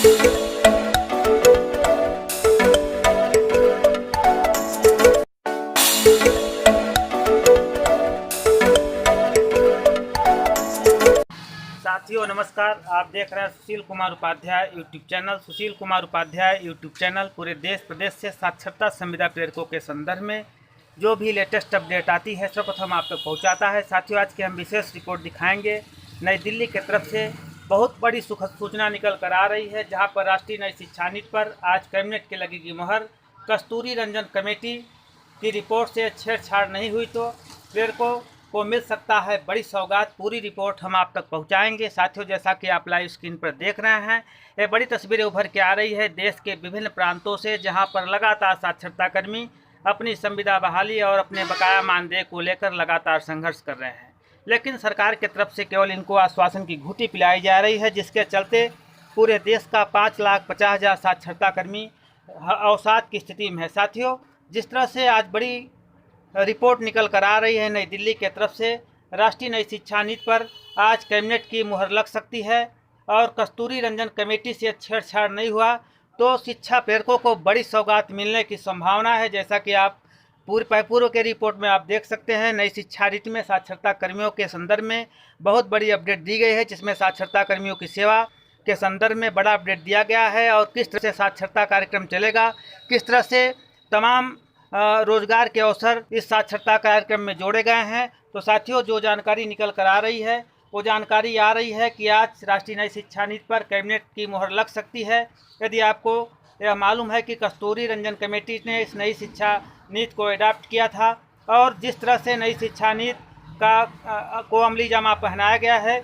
साथियों नमस्कार, आप देख रहे हैं Sushil Kumar Upadhyay YouTube channel. Sushil Kumar Upadhyay YouTube channel पूरे देश प्रदेश से साक्षरता संविदा प्रेरकों के संदर्भ में जो भी लेटेस्ट अपडेट आती है सर्वप्रथम आप तक पहुंचाता है। साथियों आज की हम विशेष रिपोर्ट दिखाएंगे। नई दिल्ली की तरफ से बहुत बड़ी सुखद सूचना निकल कर आ रही है, जहां पर राष्ट्रीय नई शिक्षा नीति पर आज कैबिनेट की लगेगी मुहर। कस्तूरी रंजन कमेटी की रिपोर्ट से छेड़छाड़ नहीं हुई तो प्रेरकों को मिल सकता है बड़ी सौगात। पूरी रिपोर्ट हम आप तक पहुंचाएंगे। साथियों जैसा कि आप लाइव स्क्रीन पर देख रहे हैं, ये बड़ी तस्वीरें उभर के आ रही है देश के विभिन्न प्रांतों से, जहां पर लगातार साक्षरता कर्मी अपनी संविदा बहाली और अपने बकाया मानदेय को लेकर लगातार संघर्ष कर रहे हैं। लेकिन सरकार की तरफ से केवल इनको आश्वासन की घूंटी पिलाई जा रही है, जिसके चलते पूरे देश का 5,50,000 साक्षरता कर्मी अवसाद की स्थिति में है। साथियों जिस तरह से आज बड़ी रिपोर्ट निकल कर आ रही है नई दिल्ली की तरफ से, राष्ट्रीय नई शिक्षा नीति पर आज कैबिनेट की मुहर लग सकती है और कस्तूरी रंजन कमेटी से छेड़छाड़ नहीं हुआ तो शिक्षा प्रेरकों को बड़ी सौगात मिलने की संभावना है। जैसा कि आप पूर्व के रिपोर्ट में आप देख सकते हैं, नई शिक्षा नीति में साक्षरता कर्मियों के संदर्भ में बहुत बड़ी अपडेट दी गई है, जिसमें साक्षरता कर्मियों की सेवा के संदर्भ में बड़ा अपडेट दिया गया है और किस तरह से साक्षरता कार्यक्रम चलेगा, किस तरह से तमाम रोजगार के अवसर इस साक्षरता कार्यक्रम में जोड़े गए हैं। तो साथियों जो जानकारी निकल कर आ रही है वो जानकारी आ रही है कि आज राष्ट्रीय नई शिक्षा नीति पर कैबिनेट की मुहर लग सकती है। यदि आपको यह मालूम है कि कस्तूरी रंजन कमेटी ने इस नई शिक्षा नीति को अडॉप्ट किया था और जिस तरह से नई शिक्षा नीति को अमली जामा पहनाया गया है,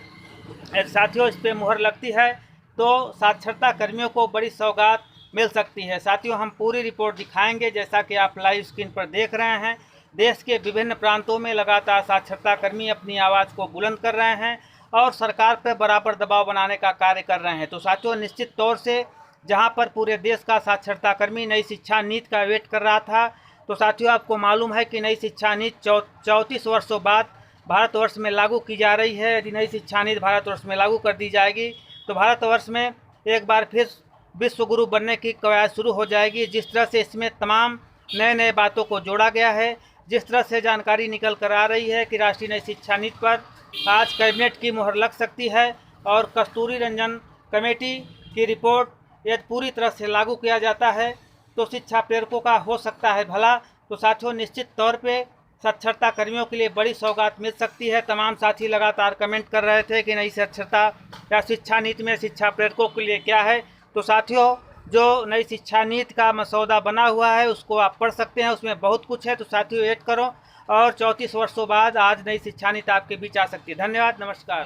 साथियों इस पर मुहर लगती है तो साक्षरता कर्मियों को बड़ी सौगात मिल सकती है। साथियों हम पूरी रिपोर्ट दिखाएंगे। जैसा कि आप लाइव स्क्रीन पर देख रहे हैं, देश के विभिन्न प्रांतों में लगातार साक्षरता कर्मी अपनी आवाज़ को बुलंद कर रहे हैं और सरकार पर बराबर दबाव बनाने का कार्य कर रहे हैं। तो साथियों निश्चित तौर से जहां पर पूरे देश का साक्षरता कर्मी नई शिक्षा नीति का वेट कर रहा था, तो साथियों आपको मालूम है कि नई शिक्षा नीति 34 वर्षों बाद भारतवर्ष में लागू की जा रही है। यदि नई शिक्षा नीति भारतवर्ष में लागू कर दी जाएगी तो भारतवर्ष में एक बार फिर विश्व गुरु बनने की कवायद शुरू हो जाएगी। जिस तरह से इसमें तमाम नए बातों को जोड़ा गया है, जिस तरह से जानकारी निकल कर आ रही है कि राष्ट्रीय नई शिक्षा नीति पर आज कैबिनेट की मुहर लग सकती है और कस्तूरी रंजन कमेटी की रिपोर्ट यदि पूरी तरह से लागू किया जाता है तो शिक्षा प्रेरकों का हो सकता है भला। तो साथियों निश्चित तौर पे साक्षरता कर्मियों के लिए बड़ी सौगात मिल सकती है। तमाम साथी लगातार कमेंट कर रहे थे कि नई साक्षरता या शिक्षा नीति में शिक्षा प्रेरकों के लिए क्या है। तो साथियों जो नई शिक्षा नीति का मसौदा बना हुआ है उसको आप पढ़ सकते हैं, उसमें बहुत कुछ है। तो साथियों वेट करो और 34 वर्षों बाद आज नई शिक्षा नीति आपके बीच आ सकती है। धन्यवाद, नमस्कार।